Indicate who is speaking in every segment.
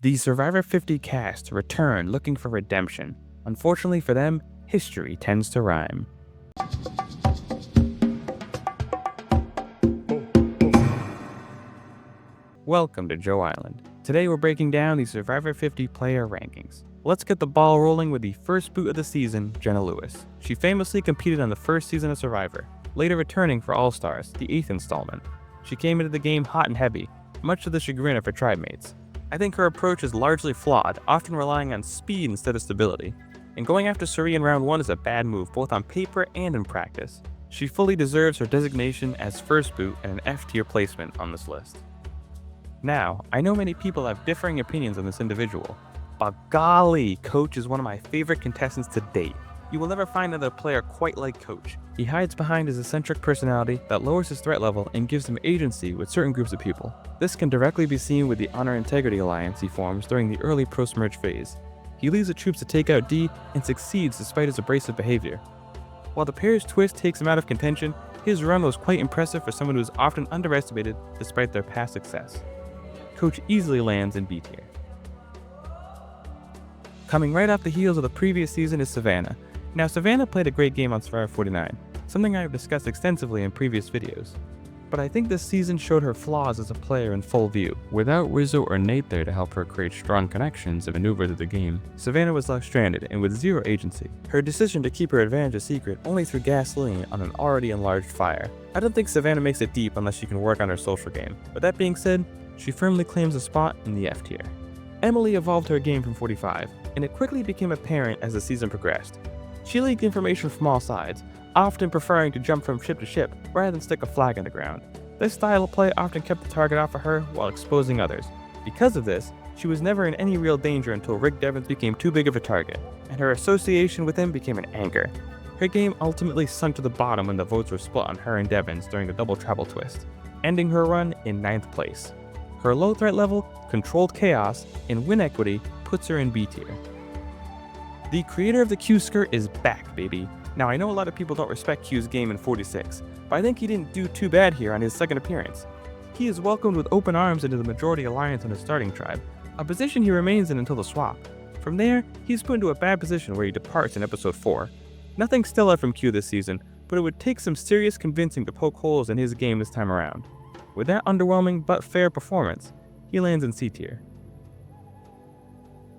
Speaker 1: The Survivor 50 cast return looking for redemption. Unfortunately for them, history tends to rhyme. Welcome to Joe Island. Today we're breaking down the Survivor 50 player rankings. Let's get the ball rolling with the first boot of the season, Jenna Lewis. She famously competed on the first season of Survivor, later returning for All-Stars, the 8th installment. She came into the game hot and heavy, much to the chagrin of her tribe mates. I think her approach is largely flawed, often relying on speed instead of stability. And going after Cirie in round 1 is a bad move, both on paper and in practice. She fully deserves her designation as first boot and an F-tier placement on this list. Now, I know many people have differing opinions on this individual, but golly, Coach is one of my favorite contestants to date. You will never find another player quite like Coach. He hides behind his eccentric personality that lowers his threat level and gives him agency with certain groups of people. This can directly be seen with the Honor Integrity Alliance he forms during the early post-merge phase. He leads the troops to take out Dee and succeeds despite his abrasive behavior. While the pair's twist takes him out of contention, his run was quite impressive for someone who is often underestimated despite their past success. Coach easily lands in B tier. Coming right off the heels of the previous season is Savannah. Now, Savannah played a great game on Survivor 49, something I have discussed extensively in previous videos. But I think this season showed her flaws as a player in full view. Without Rizzo or Nate there to help her create strong connections and maneuver through the game, Savannah was left stranded and with zero agency. Her decision to keep her advantage a secret only threw gasoline on an already enlarged fire. I don't think Savannah makes it deep unless she can work on her social game. But that being said, she firmly claims a spot in the F tier. Emily evolved her game from 45, and it quickly became apparent as the season progressed. She leaked information from all sides, often preferring to jump from ship to ship rather than stick a flag in the ground. This style of play often kept the target off of her while exposing others. Because of this, she was never in any real danger until Rick Devens became too big of a target, and her association with him became an anchor. Her game ultimately sunk to the bottom when the votes were split on her and Devens during the double treble twist, ending her run in 9th place. Her low threat level, controlled chaos, and win equity puts her in B tier. The creator of the Q skirt is back, baby. Now, I know a lot of people don't respect Q's game in 46, but I think he didn't do too bad here on his second appearance. He is welcomed with open arms into the majority alliance on his starting tribe, a position he remains in until the swap. From there, he's put into a bad position where he departs in episode 4. Nothing stellar from Q this season, but it would take some serious convincing to poke holes in his game this time around. With that underwhelming but fair performance, he lands in C tier.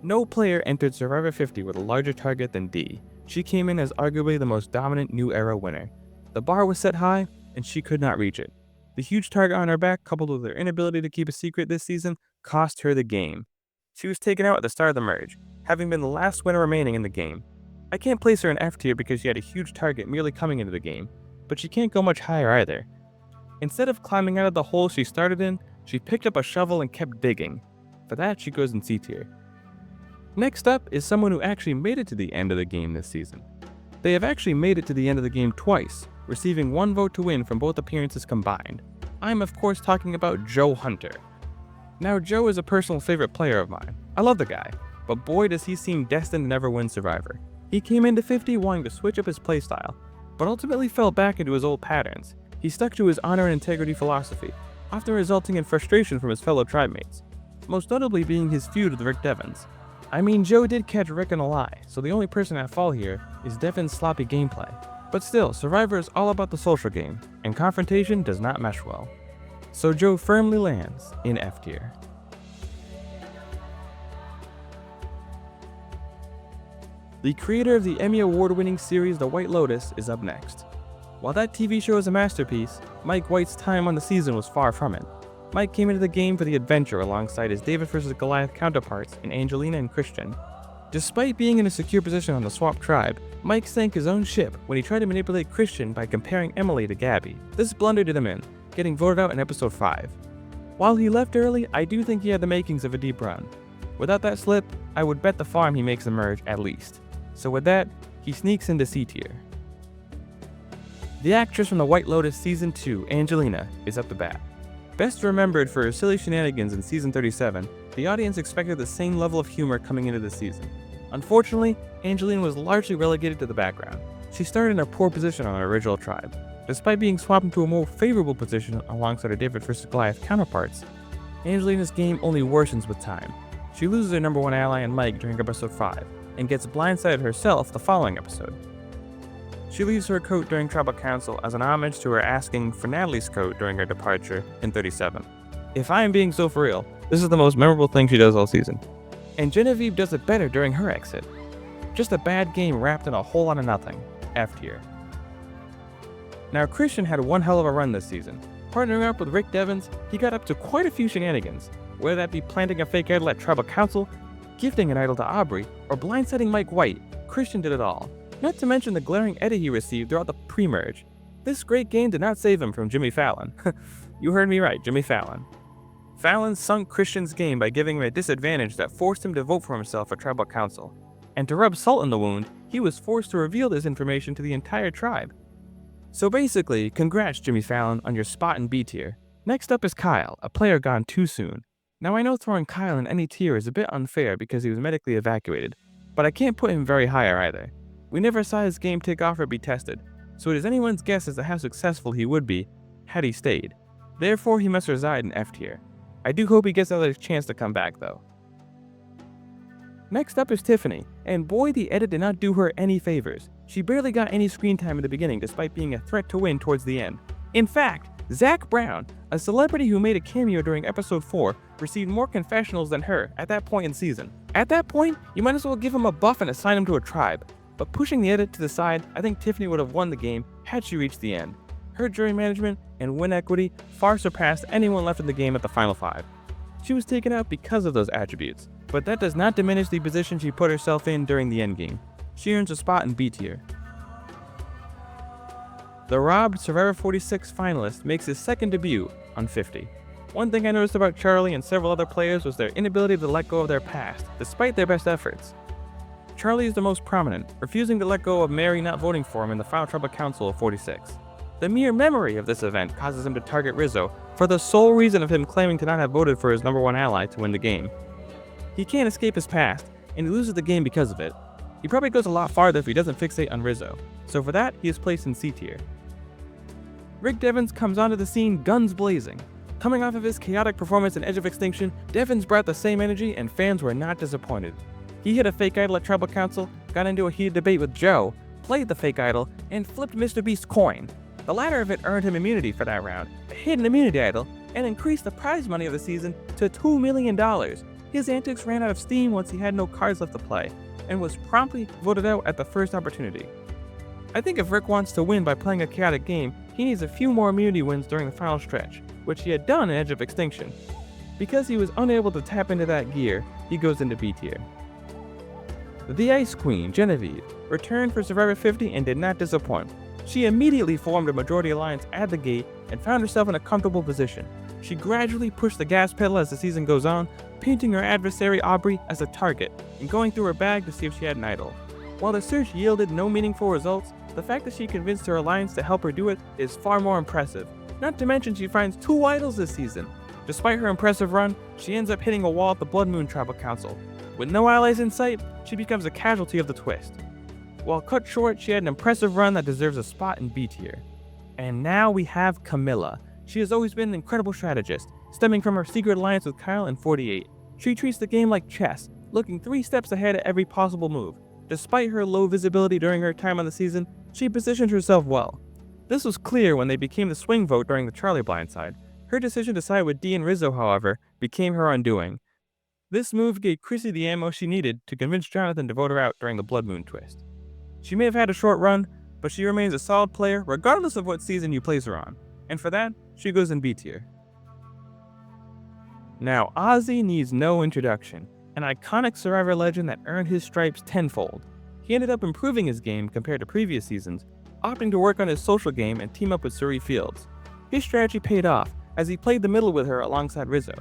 Speaker 1: No player entered Survivor 50 with a larger target than Dee. She came in as arguably the most dominant new era winner. The bar was set high, and she could not reach it. The huge target on her back, coupled with her inability to keep a secret this season, cost her the game. She was taken out at the start of the merge, having been the last winner remaining in the game. I can't place her in F tier because she had a huge target merely coming into the game, but she can't go much higher either. Instead of climbing out of the hole she started in, she picked up a shovel and kept digging. For that, she goes in C tier. Next up is someone who actually made it to the end of the game this season. They have actually made it to the end of the game twice, receiving 1 vote to win from both appearances combined. I'm of course talking about Joe Hunter. Now, Joe is a personal favorite player of mine. I love the guy, but boy does he seem destined to never win Survivor. He came into 50 wanting to switch up his playstyle, but ultimately fell back into his old patterns. He stuck to his honor and integrity philosophy, often resulting in frustration from his fellow tribe mates, most notably being his feud with Rick Devens. I mean, Joe did catch Rick in a lie, so the only person at fault here is Devens' sloppy gameplay. But still, Survivor is all about the social game, and confrontation does not mesh well. So Joe firmly lands in F tier. The creator of the Emmy Award-winning series The White Lotus is up next. While that TV show is a masterpiece, Mike White's time on the season was far from it. Mike came into the game for the adventure alongside his David vs. Goliath counterparts in Angelina and Christian. Despite being in a secure position on the swap tribe, Mike sank his own ship when he tried to manipulate Christian by comparing Emily to Gabby. This blunder did him in, getting voted out in episode 5. While he left early, I do think he had the makings of a deep run. Without that slip, I would bet the farm he makes the merge at least. So with that, he sneaks into C tier. The actress from The White Lotus Season 2, Angelina, is up the bat. Best remembered for her silly shenanigans in Season 37, the audience expected the same level of humor coming into this season. Unfortunately, Angelina was largely relegated to the background. She started in a poor position on her original tribe. Despite being swapped into a more favorable position alongside her David vs. Goliath counterparts, Angelina's game only worsens with time. She loses her number 1 ally in Mike during episode 5, and gets blindsided herself the following episode. She leaves her coat during Tribal Council as an homage to her asking for Natalie's coat during her departure in 37. If I am being so for real, this is the most memorable thing she does all season. And Genevieve does it better during her exit. Just a bad game wrapped in a whole lot of nothing. F tier. Now Christian had one hell of a run this season. Partnering up with Rick Devens, he got up to quite a few shenanigans, whether that be planting a fake idol at Tribal Council, gifting an idol to Aubry, or blindsiding Mike White. Christian did it all. Not to mention the glaring edit he received throughout the pre-merge. This great game did not save him from Jimmy Fallon. You heard me right, Jimmy Fallon. Fallon sunk Christian's game by giving him a disadvantage that forced him to vote for himself at Tribal Council. And to rub salt in the wound, he was forced to reveal this information to the entire tribe. So basically, congrats Jimmy Fallon on your spot in B tier. Next up is Kyle, a player gone too soon. Now I know throwing Kyle in any tier is a bit unfair because he was medically evacuated, but I can't put him very higher either. We never saw his game take off or be tested, so it is anyone's guess as to how successful he would be had he stayed. Therefore, he must reside in F tier. I do hope he gets another chance to come back though. Next up is Tiffany, and boy, the edit did not do her any favors. She barely got any screen time in the beginning despite being a threat to win towards the end. In fact, Zach Brown, a celebrity who made a cameo during episode 4, received more confessionals than her at that point in season. At that point, you might as well give him a buff and assign him to a tribe. But pushing the edit to the side, I think Tiffany would have won the game had she reached the end. Her jury management and win equity far surpassed anyone left in the game at the final 5. She was taken out because of those attributes, but that does not diminish the position she put herself in during the endgame. She earns a spot in B tier. The robbed Survivor 46 finalist makes his second debut on 50. One thing I noticed about Charlie and several other players was their inability to let go of their past, despite their best efforts. Charlie is the most prominent, refusing to let go of Mary not voting for him in the final Tribal Council of 46. The mere memory of this event causes him to target Rizzo for the sole reason of him claiming to not have voted for his number 1 ally to win the game. He can't escape his past, and he loses the game because of it. He probably goes a lot farther if he doesn't fixate on Rizzo, so for that, he is placed in C tier. Rick Devens comes onto the scene guns blazing. Coming off of his chaotic performance in Edge of Extinction, Devens brought the same energy and fans were not disappointed. He hit a fake idol at Tribal Council, got into a heated debate with Joe, played the fake idol, and flipped Mr. Beast's coin. The latter of it earned him immunity for that round, a hidden immunity idol, and increased the prize money of the season to $2 million. His antics ran out of steam once he had no cards left to play, and was promptly voted out at the first opportunity. I think if Rick wants to win by playing a chaotic game, he needs a few more immunity wins during the final stretch, which he had done in Edge of Extinction. Because he was unable to tap into that gear, he goes into B tier. The Ice Queen, Genevieve, returned for Survivor 50 and did not disappoint. She immediately formed a majority alliance at the gate and found herself in a comfortable position. She gradually pushed the gas pedal as the season goes on, painting her adversary Aubry as a target and going through her bag to see if she had an idol. While the search yielded no meaningful results, the fact that she convinced her alliance to help her do it is far more impressive. Not to mention she finds 2 idols this season. Despite her impressive run, she ends up hitting a wall at the Blood Moon Tribal Council. With no allies in sight, she becomes a casualty of the twist. While cut short, she had an impressive run that deserves a spot in B tier. And now we have Kamilla. She has always been an incredible strategist, stemming from her secret alliance with Kyle in 48. She treats the game like chess, looking 3 steps ahead at every possible move. Despite her low visibility during her time on the season, she positioned herself well. This was clear when they became the swing vote during the Charlie blindside. Her decision to side with Dee and Rizzo, however, became her undoing. This move gave Chrissy the ammo she needed to convince Jonathan to vote her out during the Blood Moon twist. She may have had a short run, but she remains a solid player regardless of what season you place her on, and for that, she goes in B tier. Now, Ozzy needs no introduction, an iconic Survivor legend that earned his stripes tenfold. He ended up improving his game compared to previous seasons, opting to work on his social game and team up with Cirie Fields. His strategy paid off, as he played the middle with her alongside Rizzo.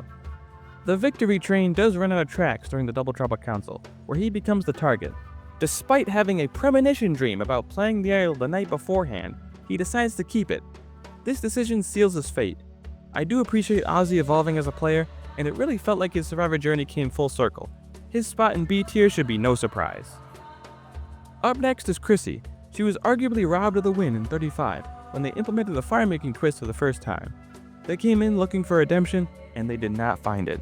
Speaker 1: The victory train does run out of tracks during the Double Tribal Council, where he becomes the target. Despite having a premonition dream about playing the idol the night beforehand, he decides to keep it. This decision seals his fate. I do appreciate Ozzy evolving as a player, and it really felt like his Survivor journey came full circle. His spot in B tier should be no surprise. Up next is Chrissy. She was arguably robbed of the win in 35 when they implemented the fire-making twist for the first time. They came in looking for redemption, and they did not find it.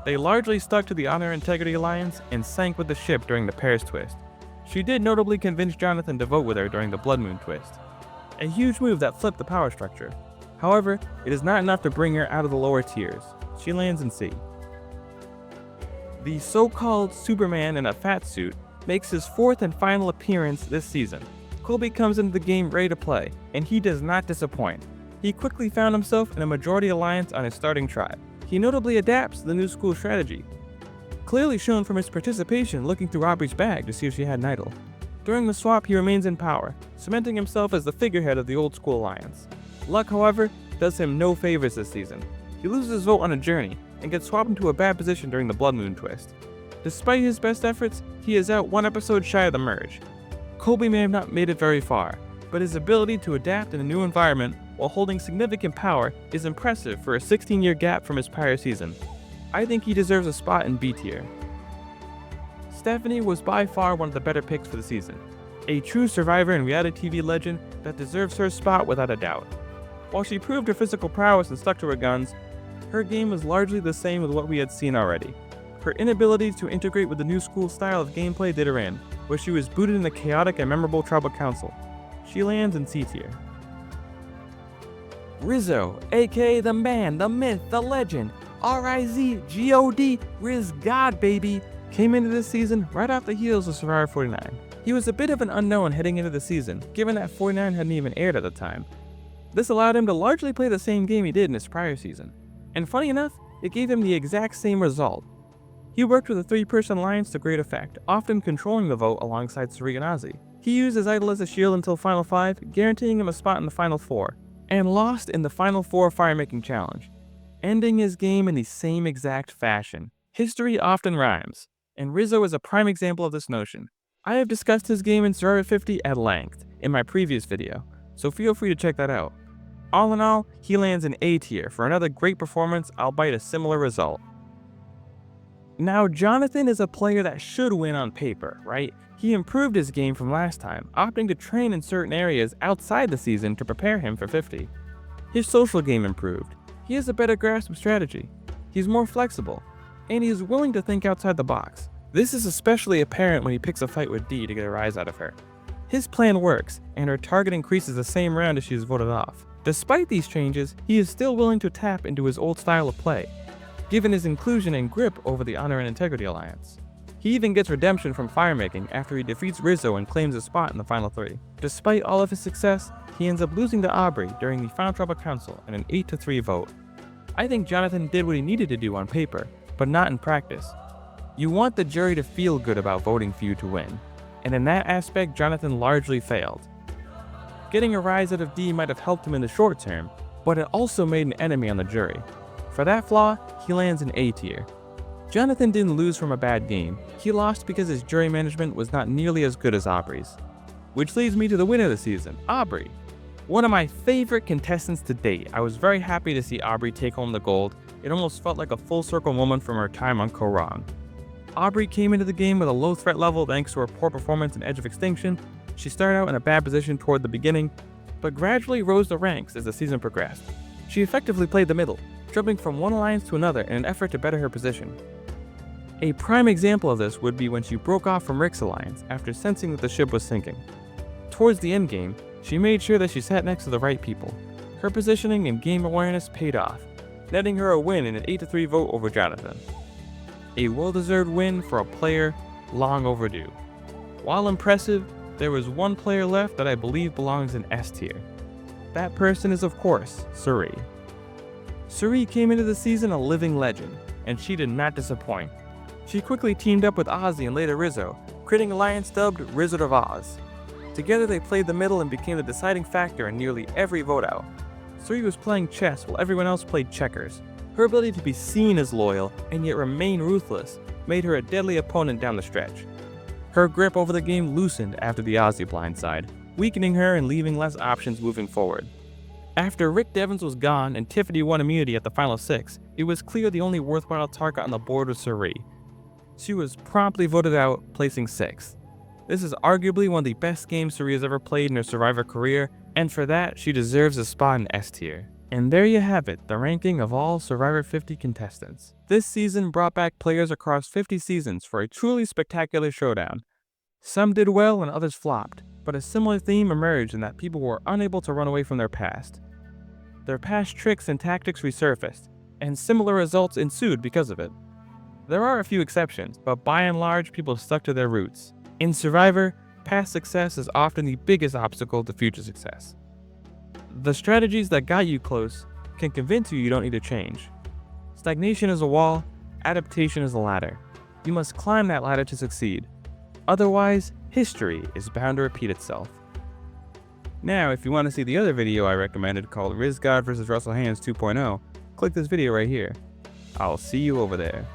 Speaker 1: They largely stuck to the Honor Integrity Alliance and sank with the ship during the Paris twist. She did notably convince Jonathan to vote with her during the Blood Moon twist, a huge move that flipped the power structure. However, it is not enough to bring her out of the lower tiers. She lands in C. The so-called Superman in a fat suit makes his fourth and final appearance this season. Colby comes into the game ready to play, and he does not disappoint. He quickly found himself in a majority alliance on his starting tribe. He notably adapts to the new school strategy, clearly shown from his participation looking through Aubry's bag to see if she had an idol. During the swap, he remains in power, cementing himself as the figurehead of the old school alliance. Luck, however, does him no favors this season. He loses his vote on a journey and gets swapped into a bad position during the Blood Moon twist. Despite his best efforts, he is out one episode shy of the merge. Colby may have not made it very far, but his ability to adapt in a new environment while holding significant power is impressive for a 16-year gap from his prior season. I think he deserves a spot in B tier. Stephenie was by far one of the better picks for the season, a true survivor and reality TV legend that deserves her spot without a doubt. While she proved her physical prowess and stuck to her guns, her game was largely the same with what we had seen already. Her inability to integrate with the new school style of gameplay did her in, where she was booted in the chaotic and memorable Tribal Council. She lands in C tier. Rizzo, aka the man, the myth, the legend, Rizgod, Rizgod baby, came into this season right off the heels of Survivor 49. He was a bit of an unknown heading into the season, given that 49 hadn't even aired at the time. This allowed him to largely play the same game he did in his prior season. And funny enough, it gave him the exact same result. He worked with a 3-person alliance to great effect, often controlling the vote alongside Cirie and Ozzy. He used his idol as a shield until Final 5, guaranteeing him a spot in the Final 4, and lost in the Final 4 Firemaking Challenge, ending his game in the same exact fashion. History often rhymes, and Rizzo is a prime example of this notion. I have discussed his game in Survivor 50 at length in my previous video, so feel free to check that out. All in all, he lands in A tier for another great performance, albeit a similar result. Now, Jonathan is a player that should win on paper, right? He improved his game from last time, opting to train in certain areas outside the season to prepare him for 50. His social game improved. He has a better grasp of strategy. He's more flexible, and he is willing to think outside the box. This is especially apparent when he picks a fight with Dee to get a rise out of her. His plan works, and her target increases the same round as she is voted off. Despite these changes, he is still willing to tap into his old style of play, given his inclusion and grip over the Honor and Integrity Alliance. He even gets redemption from firemaking after he defeats Rizzo and claims a spot in the Final 3. Despite all of his success, he ends up losing to Aubry during the Final Tribal Council in an 8-3 vote. I think Jonathan did what he needed to do on paper, but not in practice. You want the jury to feel good about voting for you to win, and in that aspect Jonathan largely failed. Getting a rise out of Dee might have helped him in the short term, but it also made an enemy on the jury. For that flaw, he lands in A tier. Jonathan didn't lose from a bad game, he lost because his jury management was not nearly as good as Aubry's. Which leads me to the winner of the season, Aubry. One of my favorite contestants to date. I was very happy to see Aubry take home the gold. It almost felt like a full circle moment from her time on Korong. Aubry came into the game with a low threat level thanks to her poor performance in Edge of Extinction. She started out in a bad position toward the beginning, but gradually rose the ranks as the season progressed. She effectively played the middle, jumping from one alliance to another in an effort to better her position. A prime example of this would be when she broke off from Rick's alliance after sensing that the ship was sinking. Towards the endgame, she made sure that she sat next to the right people. Her positioning and game awareness paid off, netting her a win in an 8-3 vote over Jonathan. A well-deserved win for a player long overdue. While impressive, there was one player left that I believe belongs in S tier. That person is, of course, Cirie. Cirie came into the season a living legend, and she did not disappoint. She quickly teamed up with Ozzy and later Rizzo, creating an alliance dubbed Wizard of Oz. Together they played the middle and became the deciding factor in nearly every vote out. Cirie was playing chess while everyone else played checkers. Her ability to be seen as loyal and yet remain ruthless made her a deadly opponent down the stretch. Her grip over the game loosened after the Ozzy blindside, weakening her and leaving less options moving forward. After Rick Devens was gone and Tiffany won immunity at the Final 6, it was clear the only worthwhile target on the board was Cirie. She was promptly voted out, placing 6th. This is arguably one of the best games Cirie has ever played in her Survivor career, and for that, she deserves a spot in S tier. And there you have it, the ranking of all Survivor 50 contestants. This season brought back players across 50 seasons for a truly spectacular showdown. Some did well and others flopped, but a similar theme emerged in that people were unable to run away from their past. Their past tricks and tactics resurfaced, and similar results ensued because of it. There are a few exceptions, but by and large people stuck to their roots. In Survivor, past success is often the biggest obstacle to future success. The strategies that got you close can convince you don't need to change. Stagnation is a wall, adaptation is a ladder. You must climb that ladder to succeed. Otherwise, history is bound to repeat itself. Now, if you want to see the other video I recommended called Rizgod vs. Russell Hands 2.0, click this video right here. I'll see you over there.